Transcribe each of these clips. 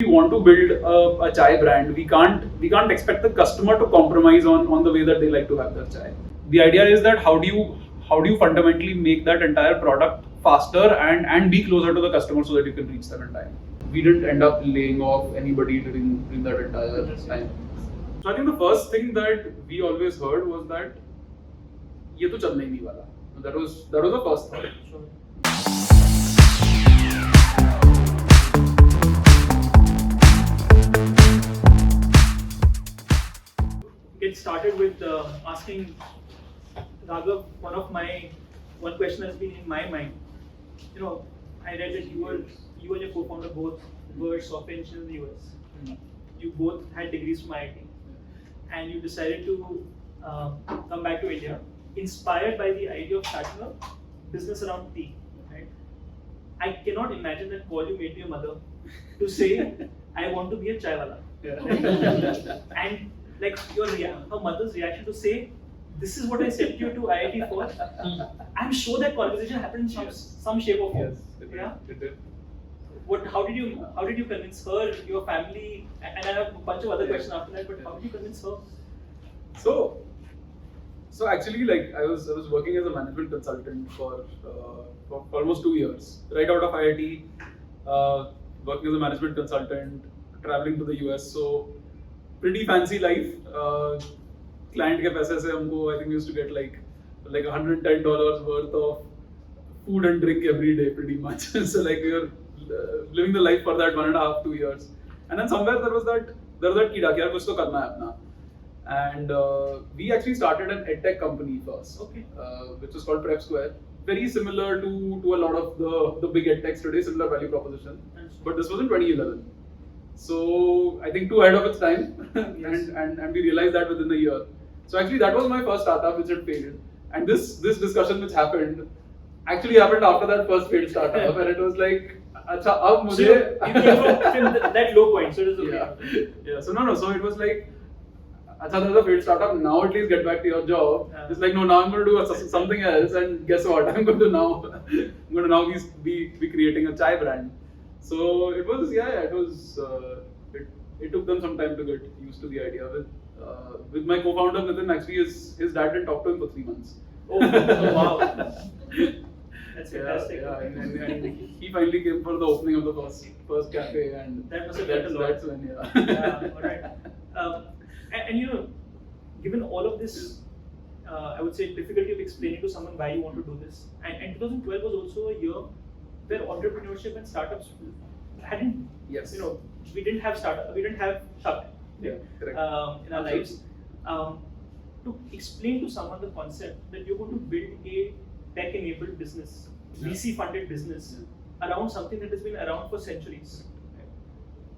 we want to build a chai brand, we can't expect the customer to compromise on the way that they like to have their chai. The idea is that how do you fundamentally make that entire product faster and be closer to the customer so that you can reach them in time. We didn't end up laying off anybody during that entire time. So I think the first thing that we always heard was that ये तो चलने ही नहीं वाला. That was the first thought. Get started with asking Raghav. One question has been in my mind. You know, I read that you and your co-founder both were software engineers in the US. You both had degrees from IIT, and you decided to come back to India, inspired by the idea of starting a business around tea. Right? I cannot imagine that call you made to your mother to say, "I want to be a Chaiwala." Yeah. And like her mother's reaction to say, "This is what I sent you to IIT for." I'm sure that conversation happened in some shape or form. Yes, it did. How did you convince her, your family, and I have a bunch of other questions after that. But how did you convince her? So actually, like I was working as a management consultant for almost 2 years, right out of IIT, working as a management consultant, traveling to the US. So pretty fancy life. Client के पैसे से हमको I think we used to get like $110 worth of food and drink every day, pretty much. So like we were living the life for that 1.5-2 years, and then somewhere there was that कीड़ा कि यार कुछ तो करना है अपना. And we actually started an edtech company first, which was called Prep Square. Very similar to a lot of the big edtechs today, similar value proposition. But this was in 2011. So I think too ahead of its time, yes. and we realized that within a year. So actually that was my first startup which had failed. And this discussion which happened actually happened after that first failed startup, and it was like, अच्छा अब मुझे that low point, so it is okay. Yeah. So no. So it was like, अच्छा there's a failed startup. Now at least get back to your job. Yeah. It's like no, now I'm going to do something else, and guess what? I'm going to now be creating a chai brand. So it was it took them some time to get used to the idea. With my co-founder Nitin, actually his dad didn't talk to him for 3 months. Oh wow, that's fantastic. Yeah, and he finally came for the opening of the first cafe, and that must have helped a lot. That's when yeah. All right. And you know, given all of this, I would say difficulty of explaining to someone why you want to do this, and 2012 was also a year where entrepreneurship and startups hadn't. Yes. You know, we didn't have startup. Yeah, correct. In our lives. To explain to someone the concept that you're going to build a tech-enabled business, VC-funded business, around something that has been around for centuries.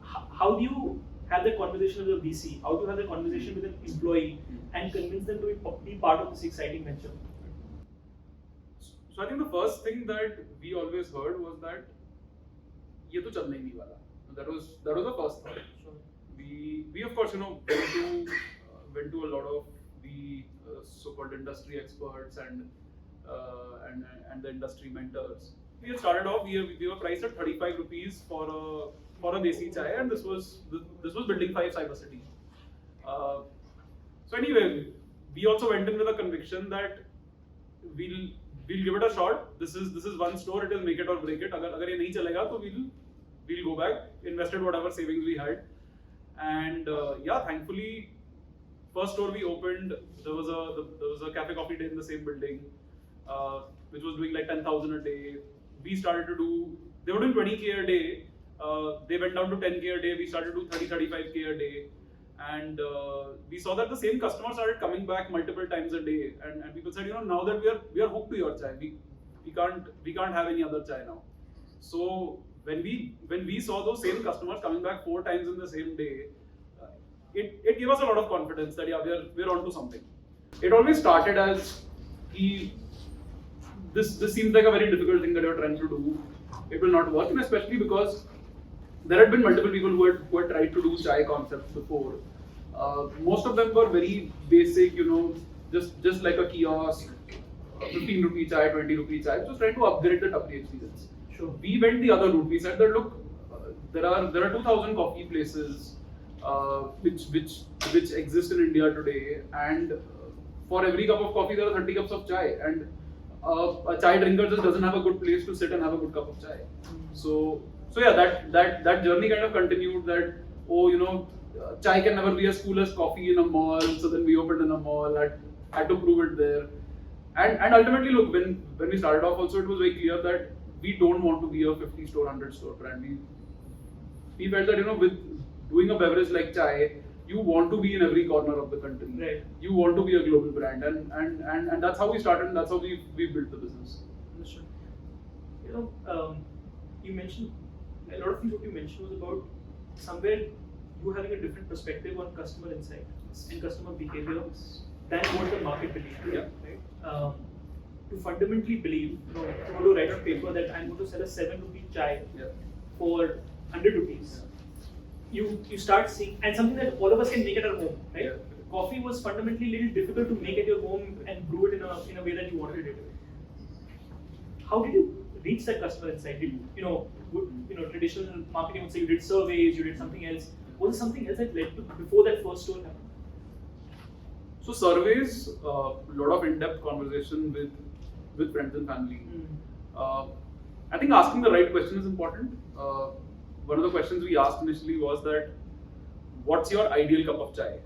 How do you have that conversation with a VC? How do you have that conversation with an employee and convince them to be part of this exciting venture? So I think the first thing that we always heard was that ये तो चलने ही नहीं वाला. That was the first thought. So we of course went to a lot of the so-called industry experts and the industry mentors. We had started off. We were priced at 35 rupees for a desi chai, and this was building 5 cyber cities. So anyway, we also went in with a conviction that we'll give it a shot. This is one store. It is make it or break it. अगर ये नहीं चलेगा तो we'll go back. Invested whatever savings we had, and thankfully, first store we opened, there was a cafe coffee day in the same building, which was doing like 10,000 a day. We started to do. They were doing 20K a day. They went down to 10K a day. We started to do 30-35K a day, and we saw that the same customers started coming back multiple times a day. And people said, now that we are hooked to your chai, we can't have any other chai now. So when we saw those same customers coming back 4 times in the same day, it gave us a lot of confidence that we're onto something. It always started as this seems like a very difficult thing that you're trying to do. It will not work, and especially because there had been multiple people who had tried to do chai concepts before. Most of them were very basic, just like a kiosk, 15 rupee chai, 20 rupee chai, just trying to upgrade the tapri experience. Sure. We went the other route. We said that look, there are 2,000 coffee places which exist in India today, and for every cup of coffee there are 30 cups of chai, and a chai drinker just doesn't have a good place to sit and have a good cup of chai. So yeah, that journey kind of continued. That chai can never be as cool as coffee in a mall. So then we opened in a mall. Had to prove it there. And ultimately, look, when we started off, also it was very clear that we don't want to be a 50 store, 100 store brand. We felt that with doing a beverage like chai, you want to be in every corner of the country. Right. You want to be a global brand, and that's how we started. And that's how we built the business. Understood. You mentioned a lot of things. What you mentioned was about somewhere you having a different perspective on customer insight and customer behavior than what the market believes. Yeah. Right. To fundamentally believe, to go to write on paper that I'm going to sell a 7 rupee chai for 100 rupees. You start seeing, and something that all of us can make at our home, right? Yeah. Coffee was fundamentally a little difficult to make at your home and brew it in a way that you wanted it. How did you reach that customer insight? Did traditional marketing would say you did surveys, you did something else. Was there something else that led to before that first store happened? So surveys, a lot of in-depth conversation with friends and family. I think asking the right question is important. One of the questions we asked initially was that, what's your ideal cup of chai?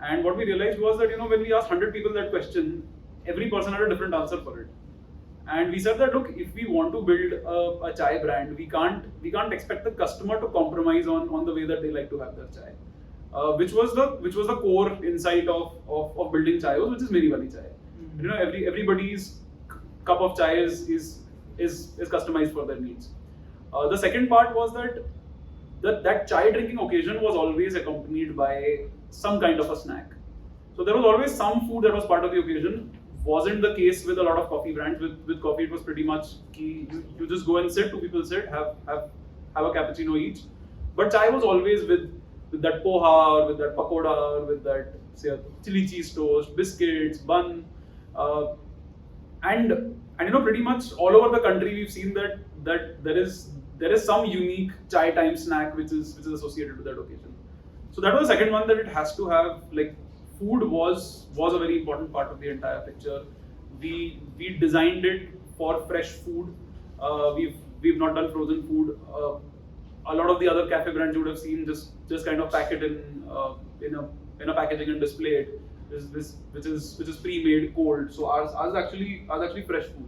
And what we realized was that when we asked 100 people that question, every person had a different answer for it. And we said that, look, if we want to build a chai brand, we can't expect the customer to compromise on the way that they like to have their chai. Which was the core insight of building Chaayos, which is Meri Wali chai. Everybody's cup of chai is customized for their needs. The second part was that chai drinking occasion was always accompanied by some kind of a snack. So there was always some food that was part of the occasion. Wasn't the case with a lot of coffee brands. With coffee, it was pretty much key. You just go and sit, two people sit, have a cappuccino each. But chai was always with that poha, or with that pakoda, or with that chili cheese toast, biscuits, bun, and pretty much all over the country we've seen that there is some unique chai time snack which is associated with that occasion. So that was the second one, that it has to have, like, food was a very important part of the entire picture. We designed it for fresh food. We've not done frozen food. A lot of the other cafe brands you would have seen just kind of pack it in a packaging and display it, which is pre-made cold. So ours is actually fresh food.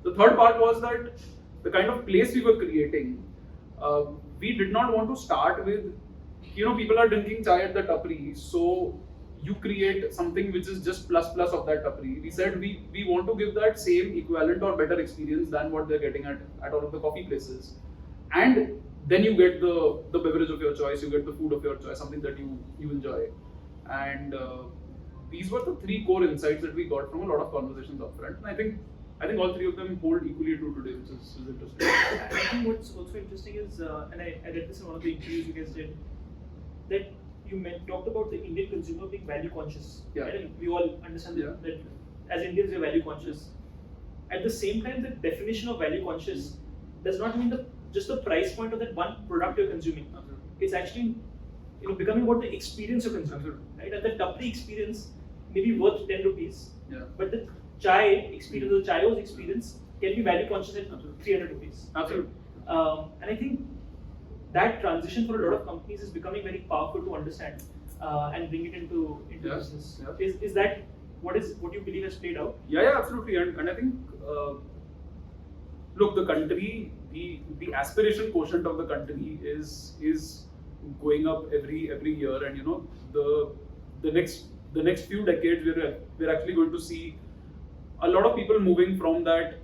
The third part was that the kind of place we were creating, we did not want to start with, people are drinking chai at the tapri, so you create something which is just plus of that tapri. We said we want to give that same equivalent or better experience than what they're getting at all of the coffee places. And then you get the beverage of your choice, you get the food of your choice, something that you enjoy. And these were the three core insights that we got from a lot of conversations up front. And I think all three of them hold equally true today, which is interesting. I think what's also interesting is, and I read this in one of the interviews you guys did, that you talked about the Indian consumer being value conscious. Yeah. Right? And we all understand that as Indians we're value conscious. At the same time, the definition of value conscious does not mean just the price point of that one product you're consuming. Absolutely. It's actually becoming what the experience you're consuming. Right? And the tapri experience may be worth 10 rupees, but the chai experience, the Chaayos experience can be value conscious at 300 rupees. Absolutely. And I think that transition for a lot of companies is becoming very powerful to understand and bring it into business. Yeah. Is that what you believe has played out? Yeah, absolutely. And I think, look, the country, the aspiration quotient of the country is going up every year, and the next few decades we're actually going to see a lot of people moving from that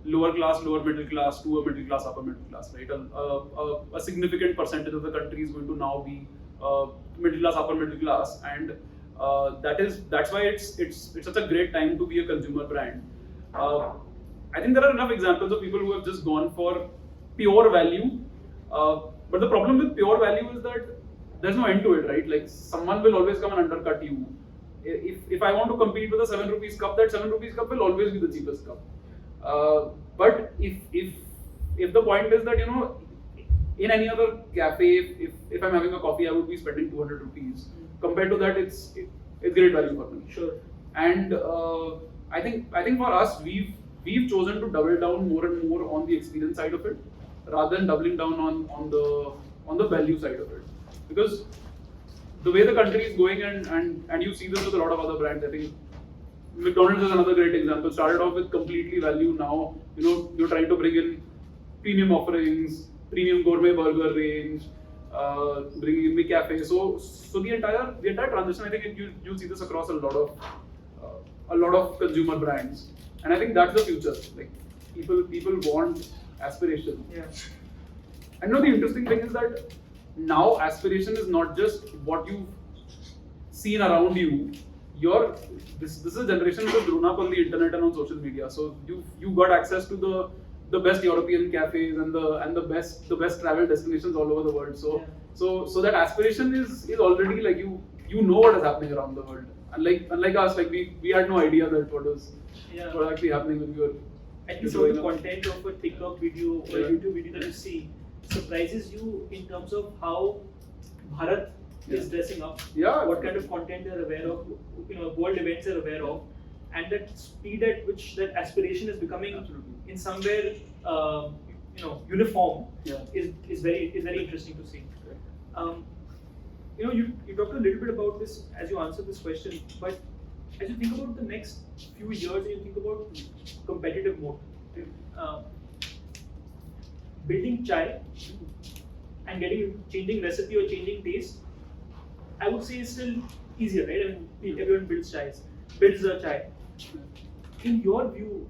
lower class, lower middle class to a middle class, upper middle class, right? A significant percentage of the country is going to now be middle class, upper middle class, and that's why it's such a great time to be a consumer brand. I think there are enough examples of people who have just gone for pure value, but the problem with pure value is that there's no end to it, right? Like, someone will always come and undercut you. If I want to compete with a 7 rupees cup, that 7 rupees cup will always be the cheapest cup. But if the point is that in any other cafe, if I'm having a coffee, I would be spending 200 rupees. Compared to that, it's great value for money. Sure. And I think for us, we've chosen to double down more and more on the experience side of it, rather than doubling down on the value side of it. Because the way the country is going, and you see this with a lot of other brands, I think McDonald's is another great example. Started off with completely value. Now, you're trying to bring in premium offerings, premium gourmet burger range, bringing in McCafe. So the entire transition, I think you see this across a lot of consumer brands, and I think that's the future. Like people want aspiration. Yeah. And the interesting thing is that now aspiration is not just what you've seen around you. This is a generation that has grown up on the internet and on social media. So you got access to the best European cafes and the best travel destinations all over the world. So yeah. so that aspiration is already like you know what is happening around the world. Unlike us, like we had no idea that what was actually happening when we were. At least the content of a TikTok video or a YouTube video that you see surprises you in terms of how Bharat is dressing up. Yeah. What kind of content they're aware of, world events they're aware of, and that speed at which that aspiration is becoming in somewhere uniform is very interesting to see. You talked a little bit about this as you answered this question, but as you think about the next few years and you think about competitive mode, building chai and changing recipe or changing taste, I would say is still easier, right? I mean, everyone builds a chai. In your view,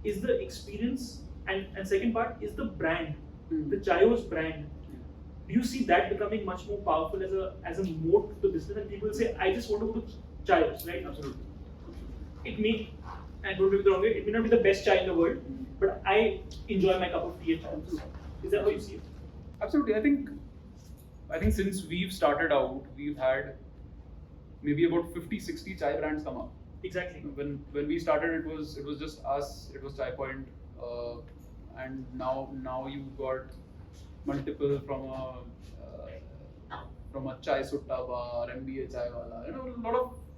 is the experience and second part is the brand, the Chaayos brand. Do you see that becoming much more powerful as a moat to the business? And people say, I just want to go to Chaayos, right? Absolutely. It may, and don't get me the wrong way, it may not be the best chai in the world, but I enjoy my cup of tea at Chaayos. Is that how you see it? Absolutely. I think since we've started out, we've had maybe about 50-60 chai brands come up. Exactly. When we started, it was just us. It was Chai Point, and now you've got multiple from a Chai Sutta bar, MBA Chaiwala. A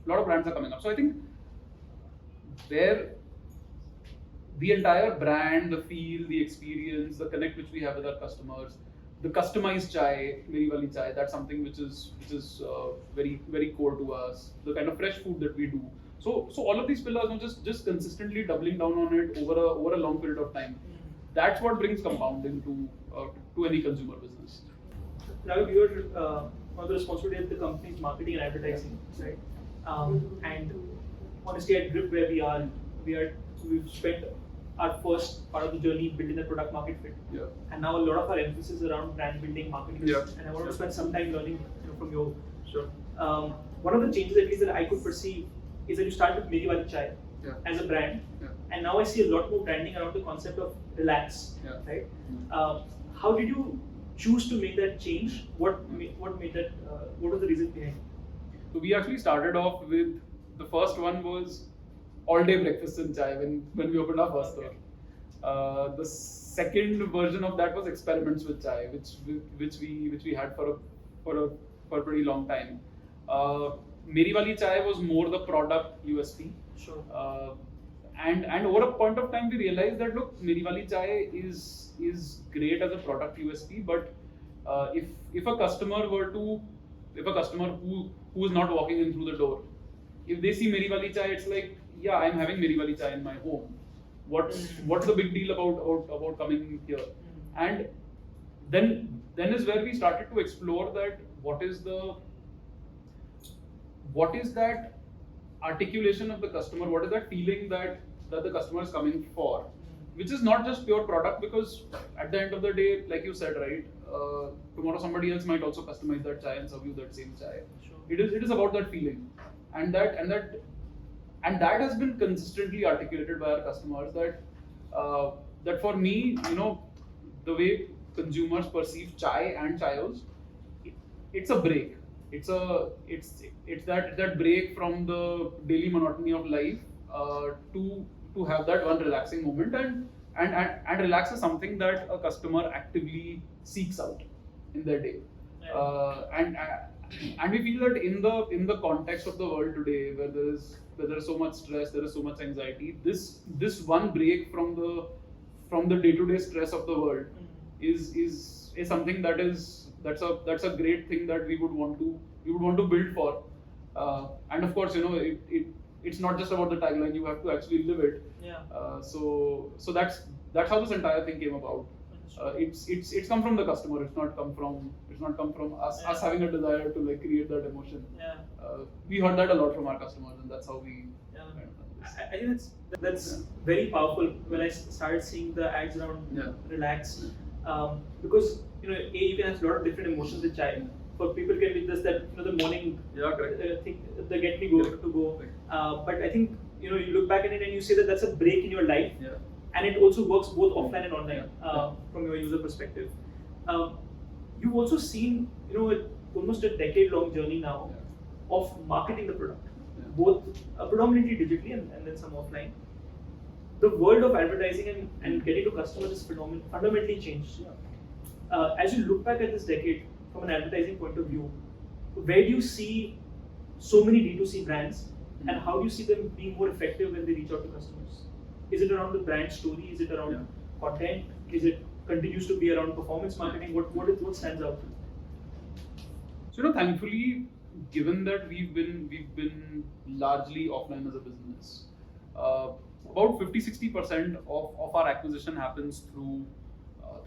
lot of brands are coming up. So I think the entire brand, the feel, the experience, the connect which we have with our customers, the customized chai, Meri Wali chai, that's something which is very very core to us. The kind of fresh food that we do. So all of these pillars are just consistently doubling down on it over a long period of time. That's what brings compounding to any consumer business. Raghav, you're one of the responsibilities of the company's marketing and advertising, right? And honestly, at Grip where we've spent our first part of the journey building the product market fit. Yeah. And now a lot of our emphasis is around brand building, marketing. Yeah. And I want to spend some time learning from you. Sure. One of the changes at least that I could perceive is that you started with Meri Wali Chai as a brand. Yeah. And now I see a lot more branding around the concept of relax. Yeah. Right? How did you choose to make that change? What made that? What was the reason behind it? So we actually started off with the first one was all day breakfast and chai when we opened our first store. The second version of that was experiments with chai, which we had for a pretty long time. Meri Wali chai was more the product USP. Sure. And over a point of time we realized that look, Meri Wali chai is great as a product USP, but if a customer who is not walking in through the door, if they see Meri Wali chai, it's like, yeah, I'm having Meri Wali chai in my home. What's the big deal about coming here? And then is where we started to explore that what is that articulation of the customer, what is that feeling that the customer is coming for, which is not just pure product, because at the end of the day, like you said, right, tomorrow somebody else might also customize that chai and serve you that same chai. Sure. It is about that feeling, and that has been consistently articulated by our customers that for me, the way consumers perceive chai and Chaayos, it's a break. It's that break from the daily monotony of life to have that one relaxing moment, and relax is something that a customer actively seeks out in their day. Yeah. And we feel that in the context of the world today, where there is so much stress, there is so much anxiety, this one break from the day-to-day stress of the world is something that's a great thing that we would want to build for. And of course, it's not just about the tagline, you have to actually live it. Yeah. So that's how this entire thing came about. It's come from the customer. It's not come from us Yeah. us having a desire to like create that emotion. Yeah. We heard that a lot from our customers, and that's how we. Yeah. kind of done this. I think that's very powerful when I started seeing the ads around Yeah. relax, because you can have a lot of different emotions with chai. For people can be just that the morning Yeah, correct. thing, the get me go to go. But I think you look back at it and you say that that's a break in your life, Yeah. and it also works both offline and online from your user perspective. You've also seen almost a decade-long journey now of marketing the product, both predominantly digitally and then some offline. The world of advertising and getting to customers is fundamentally changed. As you look back at this decade from an advertising point of view, where do you see so many D2C brands, and how do you see them being more effective when they reach out to customers? Is it around the brand story? Is it around content? Is it continues to be around performance marketing? What stands out? So thankfully, given that we've been largely offline as a business, about 50-60% of our acquisition happens through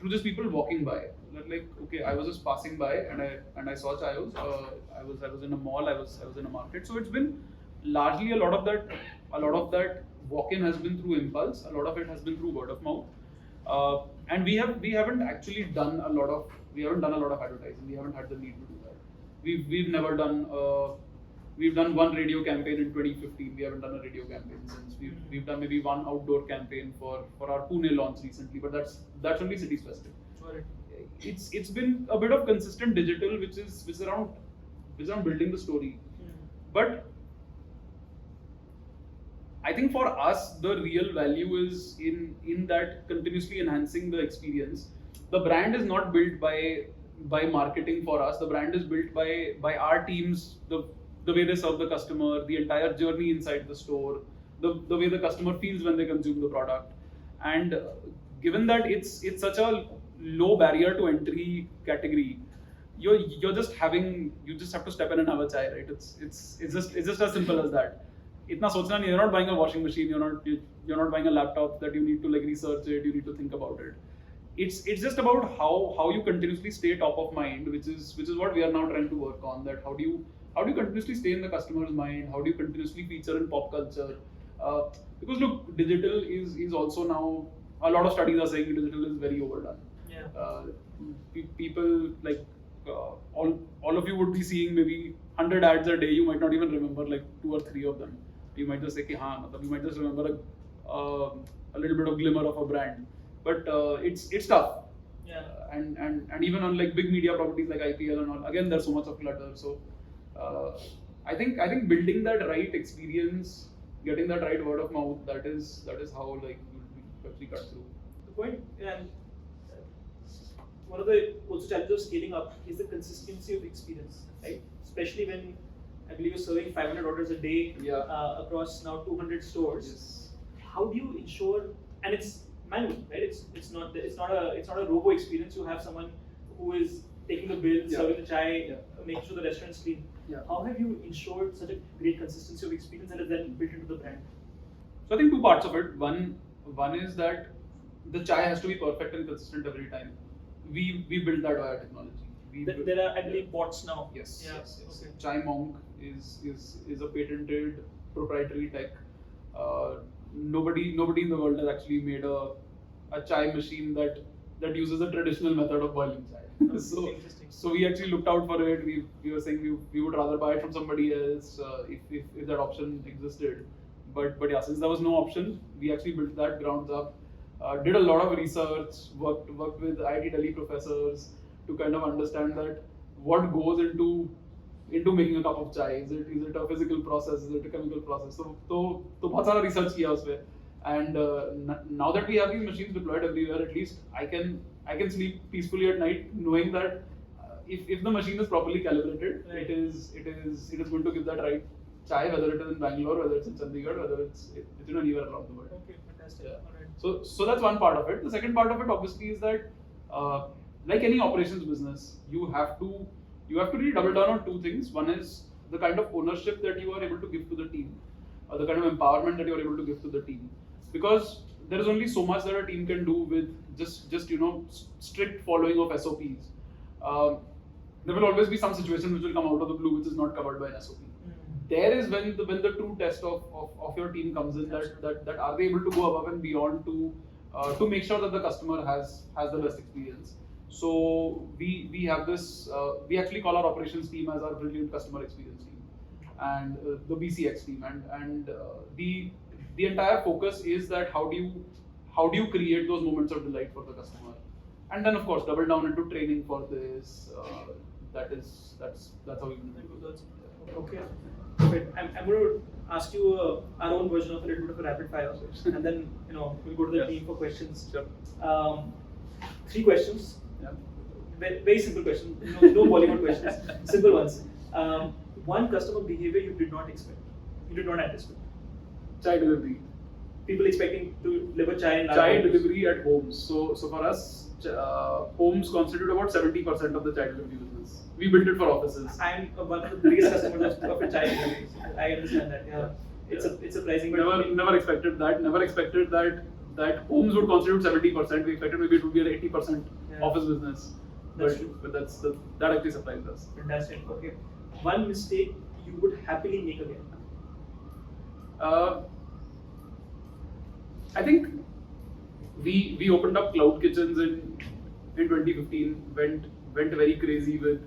just people walking by. Like, okay, I was just passing by and I saw Chaayos. I was in a mall. I was in a market. So it's been largely a lot of that walk-in has been through impulse. A lot of it has been through word of mouth. And we haven't actually done a lot of advertising. We haven't had the need to do that. We've never done. We've done one radio campaign in 2015. We haven't done a radio campaign since. We've done maybe one outdoor campaign for our Pune launch recently, but that's only city specific. Right. It's been a bit of consistent digital, which is around building the story. But I think for us, the real value is in that continuously enhancing the experience. The brand is not built by marketing for us. The brand is built by our teams, the way they serve the customer, the entire journey inside the store, the way the customer feels when they consume the product. And given that it's such a low barrier to entry category, you just have to step in and have a chai, right? It's just as simple as that. Itna sochna nahi, you're not buying a washing machine, you're not buying a laptop that you need to like research it, you need to think about it. It's just about how you continuously stay top of mind, which is what we are now trying to work on. That how do you continuously stay in the customer's mind? How do you continuously feature in pop culture? Because look, digital is also now, a lot of studies are saying digital is very overdone. People like all of you would be seeing maybe 100 ads a day. You might not even remember like 2 or 3 of them. You might just say ki haan, you might just remember a little bit of glimmer of a brand, but it's tough. And even on like big media properties like IPL and all, again there's so much of clutter. So I think building that right experience, getting that right word of mouth, that is how like you actually cut through. The point, and one of the also challenges of scaling up is the consistency of experience, right? Especially when I believe you're serving 500 orders a day across now 200 stores. Yes. How do you ensure? And it's manual, right? It's not a robo experience. You have someone who is taking the bill, serving the chai, making sure the restaurant's clean. How have you ensured such a great consistency of experience that is then built into the brand? So I think 2 parts of it. One is that the chai has to be perfect and consistent every time. We build that via technology. There are, I believe, bots now. Yes. Okay. Chai Monk is a patented proprietary tech. Nobody in the world has actually made a chai machine that uses a traditional method of boiling chai. So we actually looked out for it. We were saying we would rather buy it from somebody else if that option existed. But yeah, since there was no option, we actually built that grounds up. Did a lot of research, worked with IIT Delhi professors to kind of understand that what goes into making a cup of chai. Is it a physical process? Is it a chemical process? So बहुत सारा research किया उसपे. And now that we have these machines deployed everywhere, at least I can I can sleep peacefully at night knowing that if the machine is properly calibrated, Right. it is going to give that right chai, whether it is in Bangalore, whether it's in Chandigarh, whether it's anywhere around the world. Okay, fantastic. Yeah. All right. So that's one part of it. The second part of it obviously is that like any operations business, you have to really double down on two things. One is the kind of ownership that you are able to give to the team, or the kind of empowerment that you are able to give to the team, because there is only so much that a team can do with just strict following of SOPs. There will always be some situation which will come out of the blue which is not covered by an SOP. There is when the true test of your team comes in, that are they able to go above and beyond to make sure that the customer has the best experience. So we have this we actually call our operations team as our brilliant customer experience team, and the BCX team, and the entire focus is that how do you create those moments of delight for the customer, and then of course double down into training for this. That's how we do it. Okay. Perfect. I'm going to ask you our own version of a little bit of a rapid fire, and then we'll go to the team for questions. Sure. 3 questions. Yeah. Very simple question. No Bollywood questions. Simple ones. One customer behavior you did not expect. You did not anticipate. Chai delivery. People expecting to deliver chai in large Chai quantities. delivery at homes. So for us, homes constitute about 70% of the chai delivery business. We built it for offices. I'm one of the biggest customers of a chai delivery. I understand that. Yeah. It's surprising. But Never expected that. Never expected that homes would constitute 70%. We expected maybe it would be an 80% office business. That's true. But that actually surprised us. Fantastic. Okay. One mistake you would happily make again. I think we opened up cloud kitchens in 2015. Went very crazy with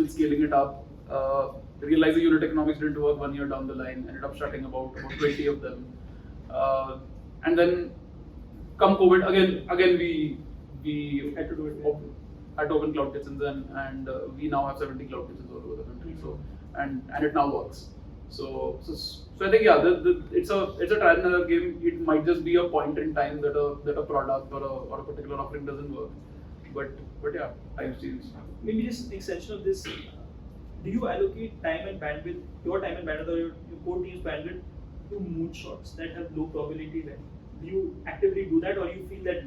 scaling it up. Realized the unit economics didn't work 1 year down the line. Ended up shutting about 20 of them. And then come COVID again we Had to do it. Had to open cloud kitchens, and we now have 70 cloud kitchens all over the country. So and it now works. So I think it's a trial and error game. It might just be a point in time that a product or a particular offering doesn't work. But yeah, times change. Maybe just an extension of this. Do you allocate time and bandwidth, your time and bandwidth, or your core team's bandwidth to moonshots that have low probability win? Do you actively do that, or you feel that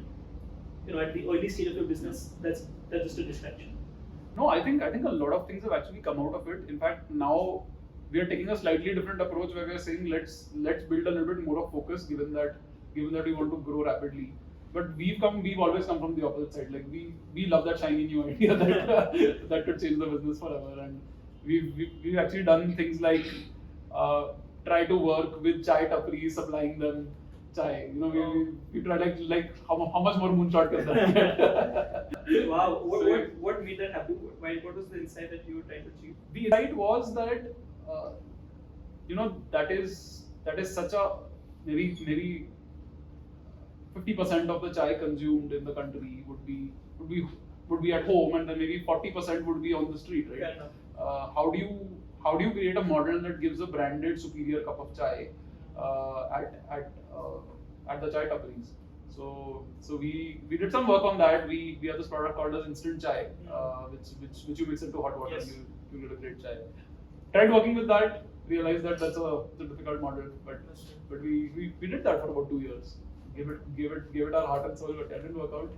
at the early stage of your business that's just a distraction? No, I think a lot of things have actually come out of it. In fact, now we are taking a slightly different approach where we are saying let's build a little bit more of focus, given that we want to grow rapidly. But we've always come from the opposite side. Like we love that shiny new idea that could change the business forever, and we've actually done things like try to work with chai tapris, supplying them chai. We try like how much more moonshot can that get? Wow. What made that happen? What was the insight that you were trying to achieve? The insight was that that is such a maybe 50% of the chai consumed in the country would be at home, and then maybe 40% would be on the street, right? Fair enough. How do you create a model that gives a branded superior cup of chai at the chai tapris? So we did some work on that. We have this product called as instant chai, which you mix into hot water. Yes. And you get a great chai. Tried working with that. Realized that that's a difficult model, but we did that for about 2 years. Gave it our heart and soul, but that didn't work out.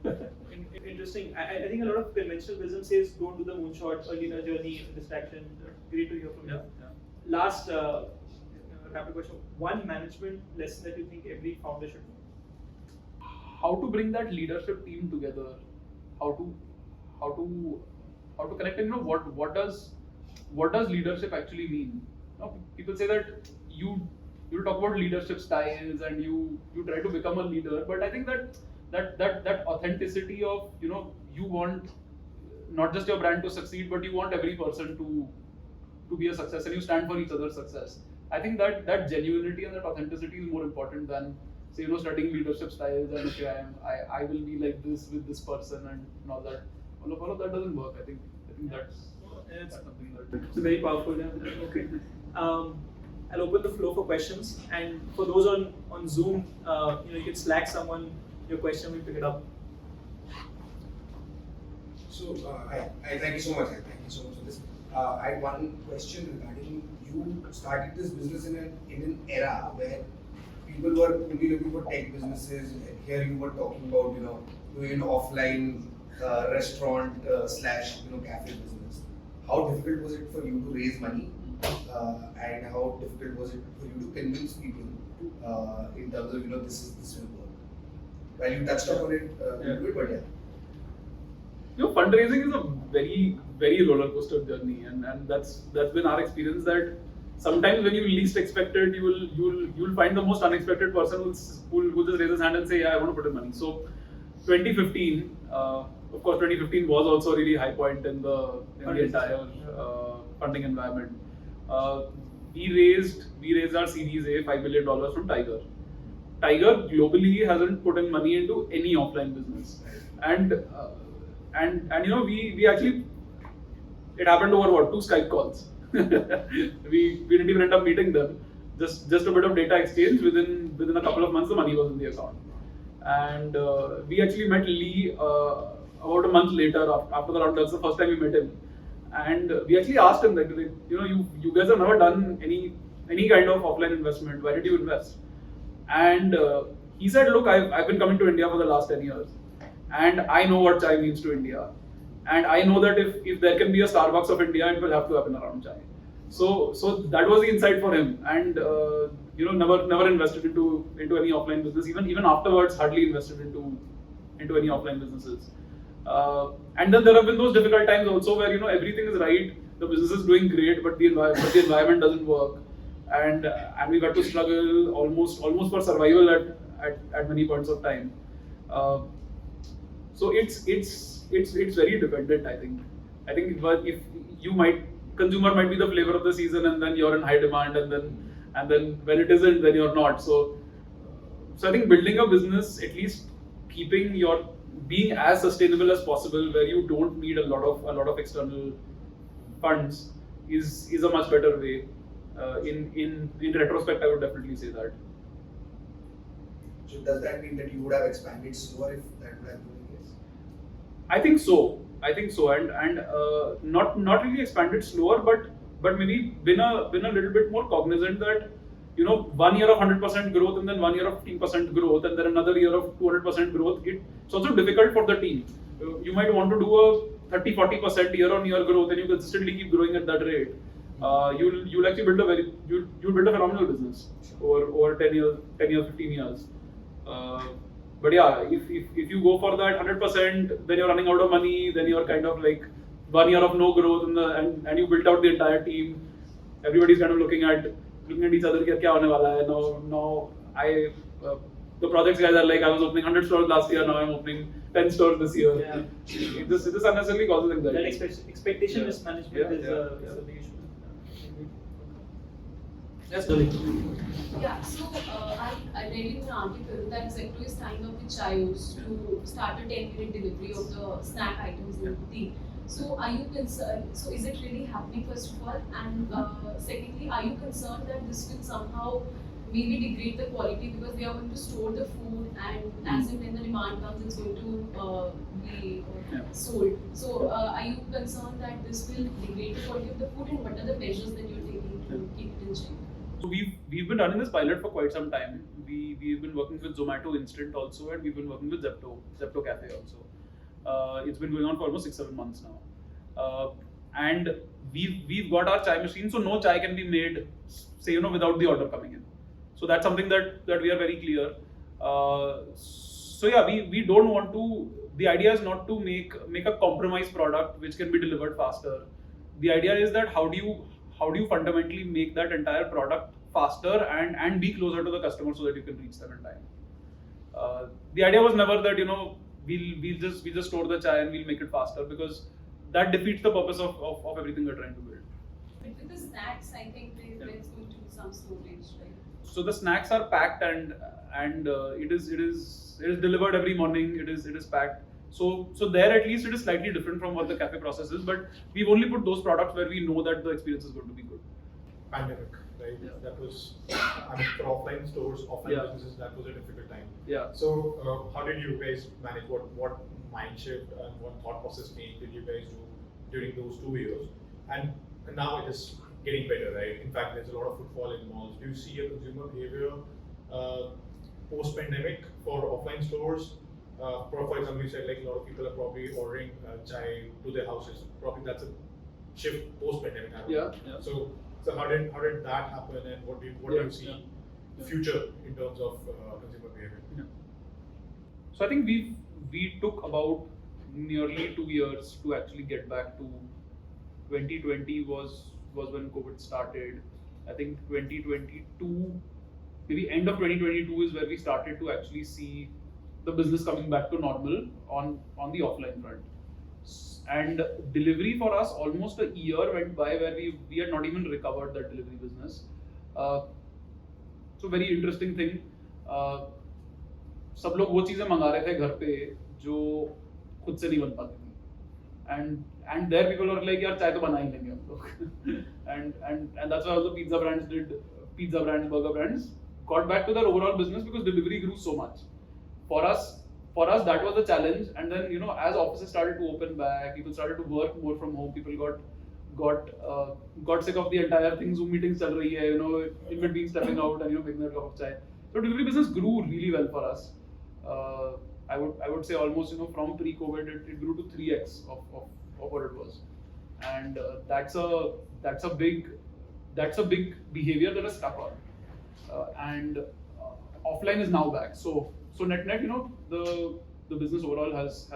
Interesting. I think a lot of conventional wisdom says don't do the moonshot early in a journey, distraction. Great to hear from you. Yeah. Last rapid question. One management lesson that you think every founder should know? How to bring that leadership team together? How to connect? And what does leadership actually mean? People say that you talk about leadership styles and you try to become a leader, but I think that authenticity of you want not just your brand to succeed, but you want every person to be a success, and you stand for each other's success. I think that genuinity and that authenticity is more important than say studying leadership styles and okay I will be like this with this person and all that. All of that doesn't work. I think that's something that It's very powerful. Yeah. Okay. I'll open the floor for questions, and for those on Zoom, you can Slack someone your question. We'll pick it up. So, I thank you so much. Thank you so much for this. I have one question regarding you started this business in an era where people were only looking for tech businesses. Here you were talking about doing an offline restaurant slash cafe business. How difficult was it for you to raise money, and how difficult was it for you to convince people in terms of this will work? Well, you touched upon it a little bit, but yeah. Fundraising is a very roller coaster journey, and that's been our experience that sometimes when you least expect it, you'll find the most unexpected person who'll just raise his hand and say, yeah, I want to put in money. So 2015, of course 2015 was also a really high point in the entire funding environment. We raised our Series A $5 million from Tiger. Tiger globally hasn't put in money into any offline business, and we actually, it happened over 2 Skype calls. we didn't even end up meeting them. Just a bit of data exchange. Within a couple of months, the money was in the account, and we actually met Lee about a month later after the round. That's the first time we met him, and we actually asked him that you guys have never done any kind of offline investment. Why did you invest? And he said, look, I've been coming to India for the last 10 years. And I know what chai means to India. And I know that if there can be a Starbucks of India, it will have to happen around chai. So that was the insight for him. And never invested into any offline business. Even afterwards, hardly invested into any offline businesses. And then there have been those difficult times also where everything is right, the business is doing great, but the environment doesn't work. And we got to struggle almost for survival at many points of time. So it's very dependent. I think if consumer might be the flavor of the season, and then you're in high demand, and then when it isn't, then you're not. So I think building a business, at least being as sustainable as possible, where you don't need a lot of external funds, is a much better way. In retrospect, I would definitely say that. So does that mean that you would have expanded slower if that would have been the case? I think so, and not really expanded slower, but maybe been a little bit more cognizant that 1 year of 100% growth, and then 1 year of 15% growth, and then another year of 200% growth. It's also difficult for the team. You might want to do a 30-40% year-on-year growth, and you consistently keep growing at that rate. You'll actually build a phenomenal business over 10 years, 15 years. But yeah, if you go for that 100%, then you're running out of money. Then you're kind of like 1 year of no growth, and you built out the entire team. Everybody's kind of looking at each other. Kya hone wala hai? Now the projects guys are like, I was opening 100 stores last year. Now I'm opening 10 stores this year. Yeah. This unnecessarily causes anxiety. That expectation mismanagement is a big issue. Yes, Dolly. Yeah, so I read in an article that Zepto is tying up with Chaayos to start a 10-minute delivery of the snack items in tea. So are you concerned? So is it really happening, first of all? And secondly, are you concerned that this will somehow maybe degrade the quality because they are going to store the food, and as and when the demand comes, it's going to be sold. So are you concerned that this will degrade the quality of the food, and what are the measures that you're taking to keep it in check? So we've been running this pilot for quite some time. We've been working with Zomato Instant also, and we've been working with Zepto Cafe also. It's been going on for almost 6-7 months now, and we've got our chai machine, so no chai can be made, say without the order coming in. So that's something that we are very clear. So yeah, we don't want to. The idea is not to make a compromise product which can be delivered faster. The idea is that how do you fundamentally make that entire product faster and be closer to the customer so that you can reach them in time. The idea was never that we'll just store the chai and we'll make it faster, because that defeats the purpose of everything we're trying to build. But with the snacks, I think there's going to be some storage, right? So the snacks are packed and it is delivered every morning. It is packed. So there at least it is slightly different from what the cafe process is, but we've only put those products where we know that the experience is going to be good. Pandemic, right? Yeah. That was, for offline stores, offline businesses, that was a difficult time. Yeah. So how did you guys manage? What mind shift and what thought process change did you guys do during those 2 years? And now it is getting better, right? In fact, there's a lot of footfall in malls. Do you see a consumer behavior post-pandemic for offline stores? For example, you said like a lot of people are probably ordering chai to their houses. Probably that's a shift post-pandemic. I don't know. Yeah. So how did that happen, and what do you see future in terms of consumer behavior? Yeah. So I think we took about nearly 2 years to actually get back to 2020 was when COVID started. I think 2022, maybe end of 2022 is where we started to actually see the business coming back to normal on the offline front. And delivery for us, almost a year went by where we had not even recovered that delivery business. So very interesting thing. सब लोग वो चीजें मंगा रहे थे घर पे जो खुद से नहीं बन पाती थी. And there people were like, यार चाय तो बना ही लेंगे हम लोग. and that's why all the pizza brands, burger brands got back to their overall business because delivery grew so much. For us that was the challenge. And then as offices started to open back, people started to work more from home. People got sick of the entire thing. Zoom meetings chal rahi hai, in between stepping out and making their cup of chai. So delivery business grew really well for us. I would say almost from pre-COVID it grew to 3x of what it was, and that's a big behavior that is stuck on, and offline is now back. So net the business overall has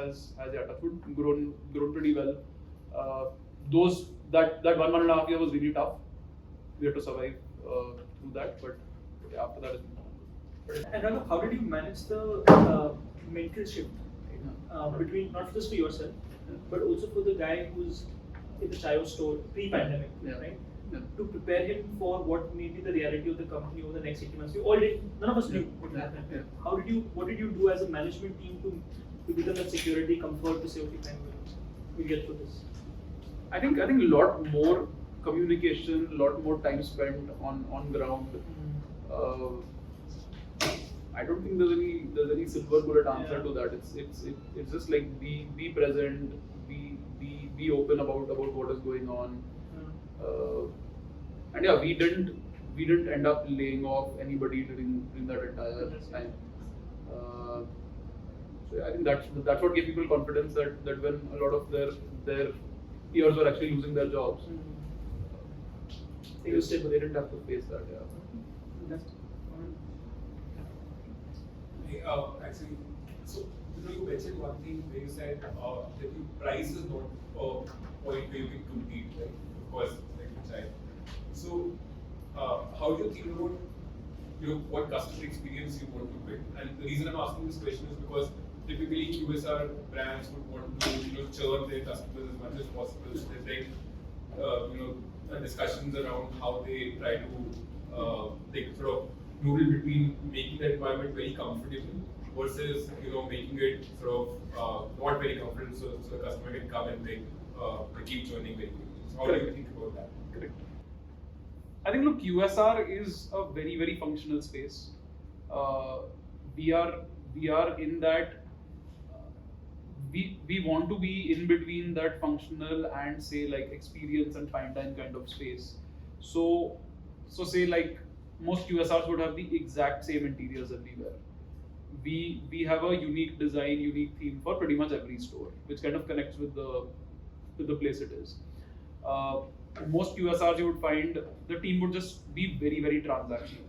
grown pretty well. That 1.5 year was really tough. We had to survive through that, but after that it's been fun. And Raghav, how did you manage the mental shift between not just for yourself, but also for the guy who's in the Chaayos store pre-pandemic, right? Yeah. To prepare him for what may be the reality of the company over the next 18 months. We all did, none of us knew what would happen. Yeah. What did you do as a management team to give them that security, comfort to say, okay, fine, we'll get through this? I think a lot more communication, a lot more time spent on ground. I don't think there's any silver bullet answer to that. It's just like be present, be open about what is going on. And we didn't end up laying off anybody during that entire time. So I think that's what gave people confidence that when a lot of their peers were actually losing their jobs, they didn't have to face that. Actually, so you mentioned one thing where you said that your price is not a point where you can compete, right? Of course, like the child. So, how do you think about what customer experience you want to build? And the reason I'm asking this question is because typically QSR brands would want to churn their customers as much as possible. So there's like discussions around how they try to like sort of noodle between making the environment very comfortable versus making it sort of not very comfortable, so the customer can come and they keep churning very quickly. So how do you think about that? Correct. I think QSR is a very, very functional space. We are in that. We want to be in between that functional and say like experience and fine dine kind of space. So say like most QSRs would have the exact same interiors everywhere. We have a unique design, unique theme for pretty much every store, which kind of connects with the place it is. Most QSRs you would find the team would just be very, very transactional.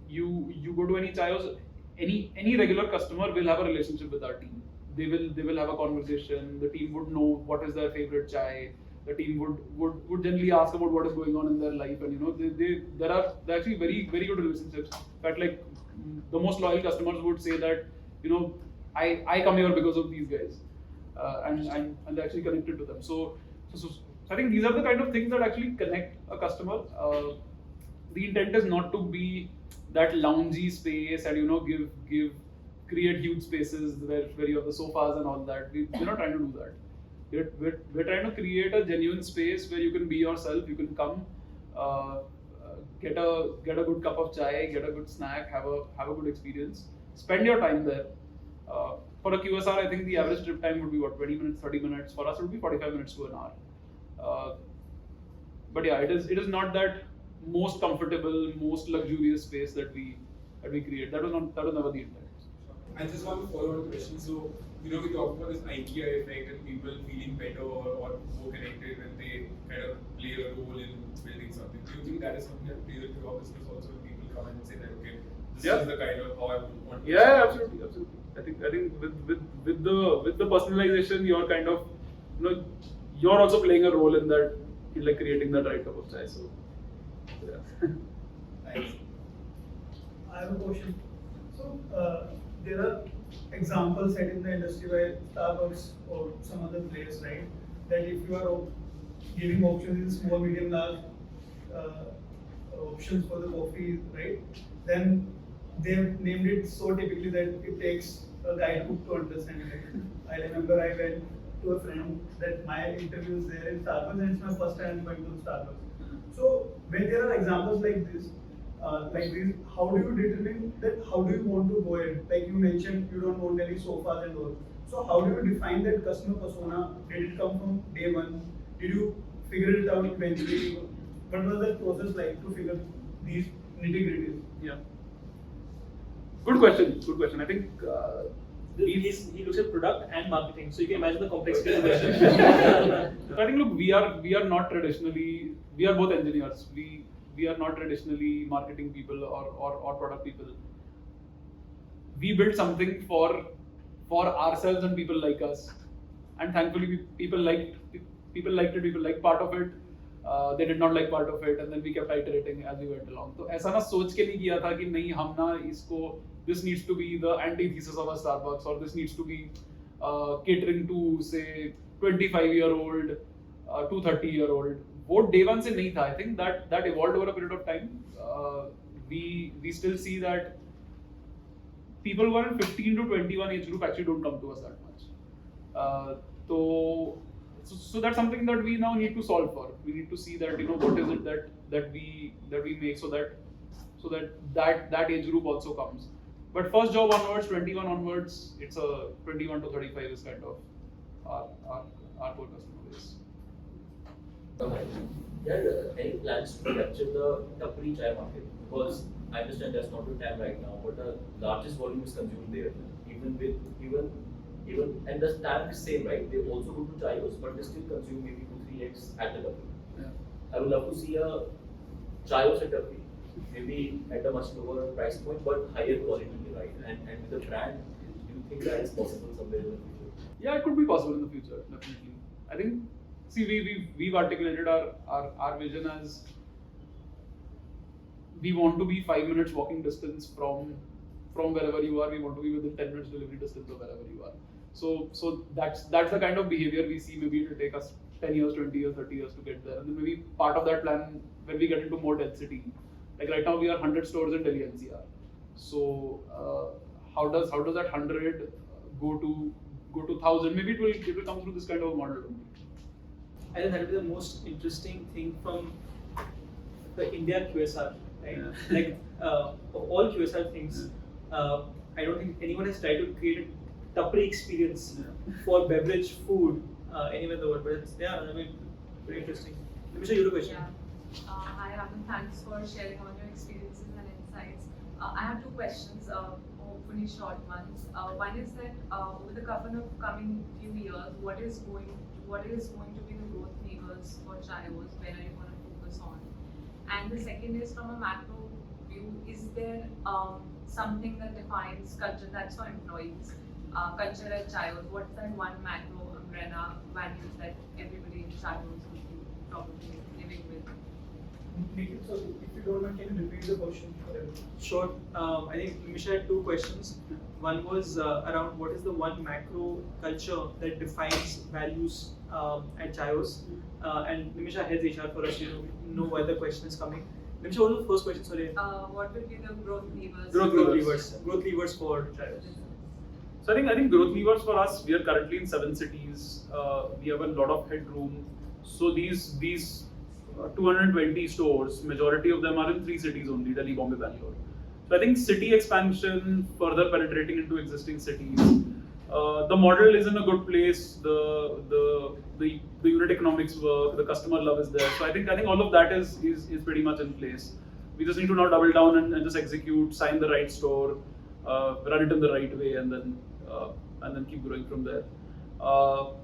You go to any Chaayos, any regular customer will have a relationship with our team. They will have a conversation. The team would know what is their favorite chai. The team would generally ask about what is going on in their life, and there are actually very, very good relationships. In fact, like the most loyal customers would say that I come here because of these guys, and they're actually connected to them. So I think these are the kind of things that actually connect a customer. The intent is not to be that loungy space and create huge spaces where you have the sofas and all that. We're not trying to do that. We're trying to create a genuine space where you can be yourself. You can come, get a good cup of chai, get a good snack, have a good experience, spend your time there. for a QSR, I think the average trip time would be what, 20 minutes, 30 minutes. For us, it would be 45 minutes to an hour. But yeah, it is not that most comfortable, most luxurious space that we create. That was never the intent. I just want to follow on the question. So, we talked about this IKEA effect and people feeling better or more connected when they kind of play a role in building something. Do you think that is something that plays into your business also when people come and say that, okay, this is the kind of how I want to Yeah, absolutely. I think with the personalization, you're kind of, you're also playing a role in that, in like creating that right cup of chai. So, yeah. Thanks. I have a question. So, there are examples set in the industry where Starbucks or some other place, right? That if you are giving options in small, medium, large options for the coffee, right? Then they've named it so typically that it takes a guidebook to understand it. I remember I went to a friend that my interview is there in Starbucks and it's my first time going to Starbucks. So when there are examples like this, how do you determine that? How do you want to go ahead? Like you mentioned, you don't want any sofas and all. So how do you define that customer persona? Did it come from day one? Did you figure it out eventually? What was the process like to figure these nitty-gritties? Yeah. Good question. I think he looks at product and marketing, so you can imagine the complexity of the question. I think, look, we are not traditionally, we are both engineers. We are not traditionally marketing people or product people. We build something for ourselves and people like us, and thankfully people liked it. People liked part of it. They did not like part of it, and then we kept iterating as we went along. So ऐसा ना सोच के नहीं किया था कि नहीं हम ना इसको, this needs to be the antithesis of a Starbucks, or this needs to be catering to say 25-year-old to 30-year-old. वो day one से नहीं था. I think that evolved over a period of time. We still see that people who are in 15 to 21 age group actually don't come to us that much. So that's something that we now need to solve for. We need to see that what is it that we make so that age group also comes. But first job onwards, 21 onwards, it's a 21 to 35 is kind of our core customer base. There are any plans to capture the tapri chai market? Because I understand there's not a time right now, but the largest volume is consumed there. Even and the time is same, right? They also go to Chaayos, but they still consume maybe 2-3x at the tapri. Yeah. I would love to see a Chaayos at tapri, maybe at a much lower price point, but higher quality, right? And with the brand, do you think that is possible somewhere in the future? Yeah, it could be possible in the future, definitely. I think, we've articulated our vision as we want to be 5 minutes walking distance from wherever you are. We want to be within 10 minutes delivery distance of wherever you are. So that's the kind of behavior we see. Maybe it will take us 10 years, 20 years, 30 years to get there. And then maybe part of that plan when we get into more density. Like right now we are 100 stores in Delhi NCR. So how does that 100 go to 1,000? Maybe it will come through this kind of model. I think that would be the most interesting thing from the India QSR, right? Yeah. Like of all QSR things, I don't think anyone has tried to create a tapri experience for beverage, food, anywhere in the world. But it's, pretty interesting. Let me show you the question. Yeah. Hi, Raghav. Thanks for sharing all your experiences and insights. I have two questions, hopefully short ones. One is that over the coming few years, what is going to be the growth levers for Chaayos? Where are you going to focus on? And the second is from a macro view, is there something that defines culture? That's for employees. Culture at Chaayos. What's that one macro umbrella values that everybody in Chaayos would be probably living with? Nikhil, so if you don't mind, can you repeat the question for everyone? Sure. I think Nimisha had two questions. One was around what is the one macro culture that defines values at Chaayos, and Nimisha heads HR for us. You know why the question is coming. Nimisha, what was the first question? Sorry. What will be the growth levers? Growth levers for Chaayos. So I think growth levers for us, we are currently in 7 cities. We have a lot of headroom. So these 220 stores, majority of them are in 3 cities only, Delhi, Bombay, Bangalore. So I think city expansion, further penetrating into existing cities, the model is in a good place. The unit economics work. The customer love is there. So I think all of that is pretty much in place. We just need to now double down and just execute, sign the right store, run it in the right way, and then keep growing from there. On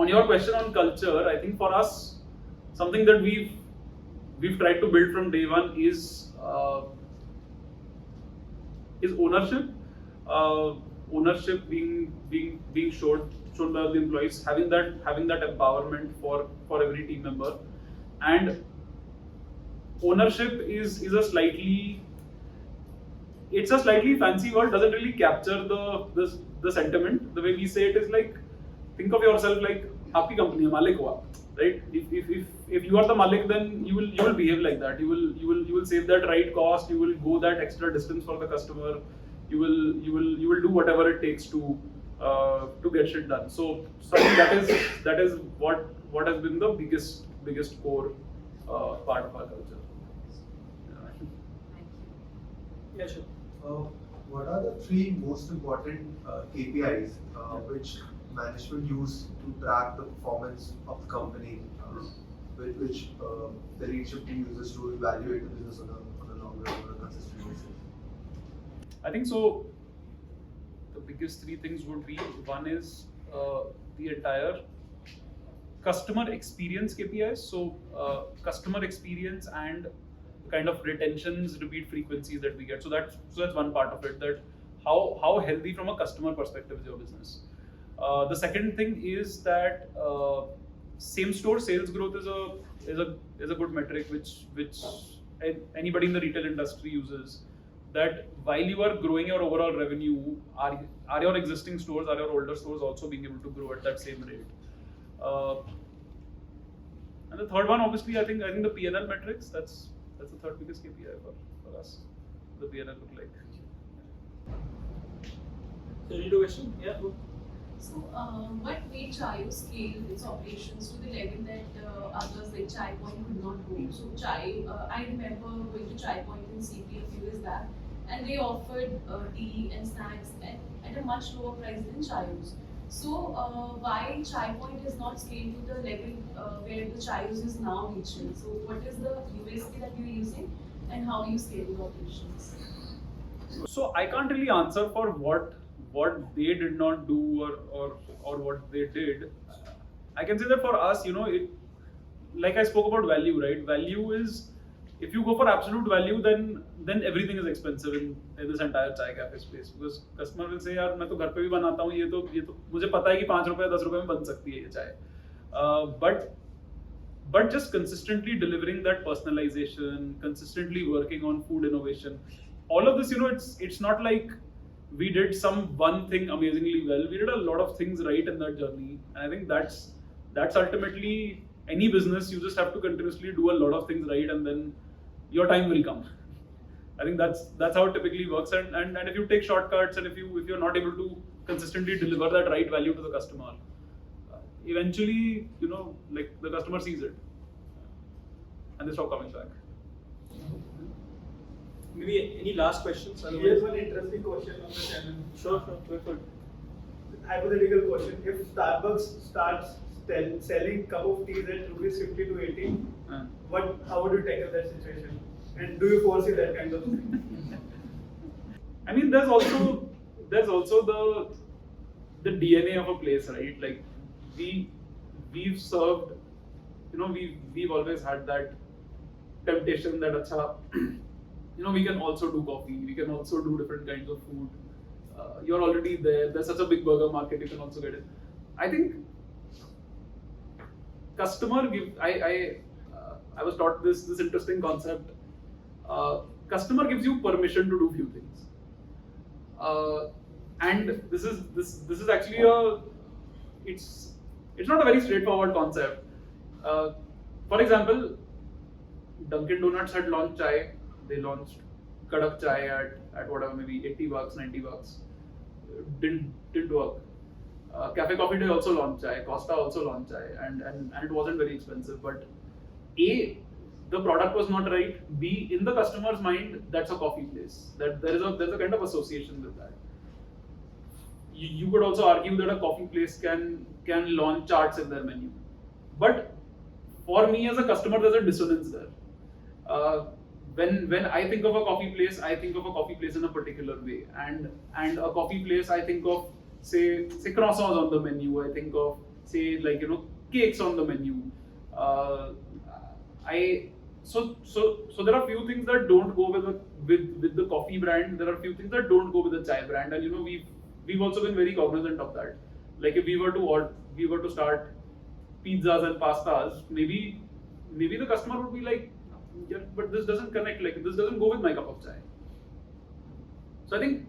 your question on culture, I think for us, something that we've tried to build from day one is ownership. Ownership being shown by the employees, having that empowerment for every team member, and ownership is a slightly fancy word. Doesn't really capture the sentiment. The way we say it is like, think of yourself like आपकी company है, मालिक हो आप, right? If you are the malik, then you will behave like that. You will save that right cost. You will go that extra distance for the customer. You will do whatever it takes to get shit done. So I think that is what has been the biggest core part of our culture. Yeah, sure. What are the 3 most important KPIs which management use to track the performance of the company, which the leadership team uses to evaluate the business on a long run, on a consistent basis? I think so. The biggest 3 things would be, one is the entire customer experience KPIs. So customer experience and kind of retentions, repeat frequencies that we get. So that's one part of it. That how healthy from a customer perspective is your business. The second thing is that same store sales growth is a good metric which anybody in the retail industry uses. That while you are growing your overall revenue, are your existing stores, are your older stores also being able to grow at that same rate? And the third one, obviously, I think the P&L metrics. That's the third biggest KPI for us. The P&L look like. So, you do a question? Yeah. Go. So, what made Chaayos scale its operations to the level that others like Chai Point could not go? So, I remember going to Chai Point in CP a few years back, and they offered tea and snacks at a much lower price than Chaayos. So, why Chai Point is not scaled to the level where the Chaayos is now reaching? So, what is the USP that you're using, and how are you scaling operations? So I can't really answer for what they did not do or what they did. I can say that for us, like I spoke about value, right? Value is, if you go for absolute value, then everything is expensive in this entire chai cafe space, because customer will say, यार मैं तो घर पे भी बनाता हूँ, ये तो मुझे पता है कि 5 रुपए 10 रुपए में बन सकती है ये चाय. But just consistently delivering that personalization, consistently working on food innovation, all of this, it's not like we did some one thing amazingly well. We did a lot of things right in that journey, and I think that's ultimately any business. You just have to continuously do a lot of things right, and then your time will come. I think that's how it typically works. And if you take shortcuts, and if you're not able to consistently deliver that right value to the customer, eventually, like the customer sees it, and they stop coming back. Maybe any last questions? Here's one interesting question on the channel. Sure. Good. Hypothetical question: if Starbucks starts selling cup of teas at rupees 50 to 80, how would you tackle that situation? And do you foresee that kind of thing? I mean, there's also the DNA of a place, right? Like we've served, we've always had that temptation that we can also do coffee, we can also do different kinds of food. You're already there. There's such a big burger market. You can also get it. I think I was taught this interesting concept. Customer gives you permission to do few things, and this is actually it's not a very straightforward concept. For example, Dunkin' Donuts had launched chai. They launched Kadak chai at whatever, maybe $80, $90. Didn't work. Cafe Coffee Day also launched chai. Costa also launched chai, and it wasn't very expensive. But A, the product was not right. B, in the customer's mind, that's a coffee place. That there's a kind of association with that. you could also argue that a coffee place can launch charts in their menu. But for me as a customer, there's a dissonance there. When I think of a coffee place, I think of a coffee place in a particular way, and a coffee place I think of say croissants on the menu. I think of say cakes on the menu. So there are few things that don't go with the coffee brand. There are few things that don't go with the chai brand, and we've also been very cognizant of that. Like if we were to start pizzas and pastas, maybe the customer would be like, yeah, but this doesn't connect. Like this doesn't go with my cup of chai. So I think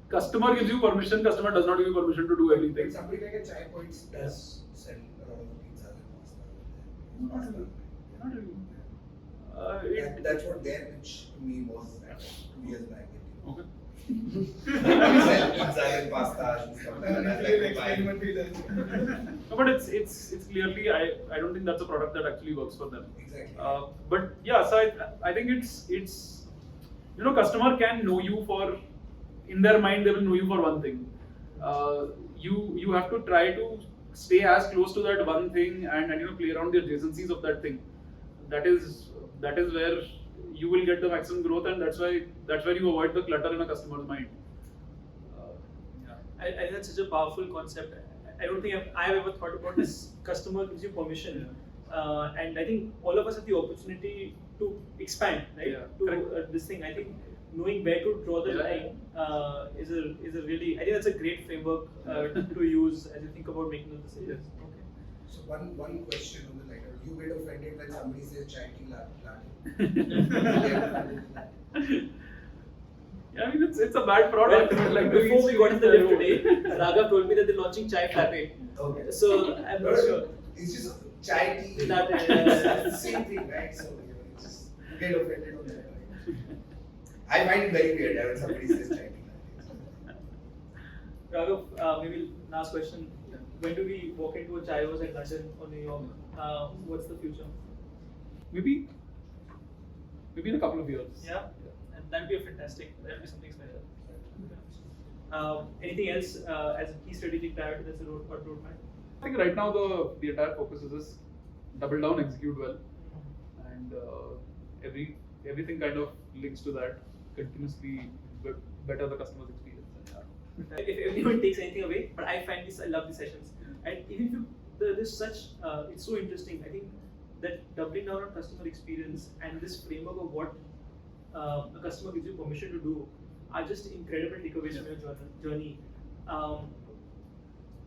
customer gives you permission. Customer does not give you permission to do anything. But somebody like a Chai Points does sell a lot of pizzas and pasta. Not really. That's what their pitch to me was 2 years back. Okay. We sell pizza and pasta and stuff like that. No, but it's clearly I don't think that's a product that actually works for them. Exactly. But yeah, so I think it's customer can know you for, in their mind they will know you for one thing. You have to try to stay as close to that one thing and play around the adjacencies of that thing. That is where you will get the maximum growth, and that's where you avoid the clutter in a customer's mind. I think that's such a powerful concept. I don't think I've ever thought about this. Customer gives you permission, and I think all of us have the opportunity to expand, right? Yeah, to this thing. I think knowing where to draw the line is a really. I think that's a great framework to use as you think about making those decisions. Okay. So one question on the letter. You get offended when somebody says chai tea latte. Yeah, I mean it's a bad product. Well, like before we got in the lift today, Raghav told me that they're launching chai frappe. Okay. So I'm not sure. It's just chai tea. Latte. It's the same thing, right? So it's just you get offended on that. Right? I find it very weird when somebody says chai tea latte. Raghav, maybe last question. When do we walk into a Chaayos at London or New York? What's the future? Maybe in a couple of years. Yeah, and that'd be fantastic. That'd be something special. Anything else as a key strategic priority that's a roadmap? I think right now the entire focus is just double down, execute well, and everything kind of links to that. Continuously better the customer's experience. If everyone takes anything away, but I find I love these sessions, and even if there's such, it's so interesting. I think that doubling down on customer experience and this framework of what a customer gives you permission to do are just incredible takeaways from your journey.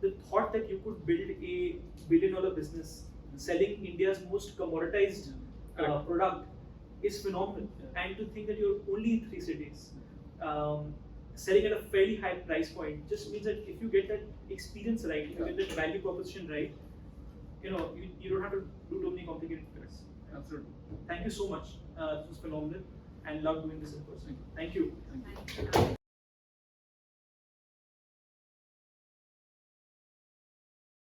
The thought that you could build a $1 billion business selling India's most commoditized product is phenomenal, and to think that you're only in 3 cities. Selling at a fairly high price point just means that if you get that experience right, if you get that value proposition right, you don't have to do too many complicated things. Absolutely. Thank you so much. This was phenomenal, and love doing this in person. Thank you. Thank you.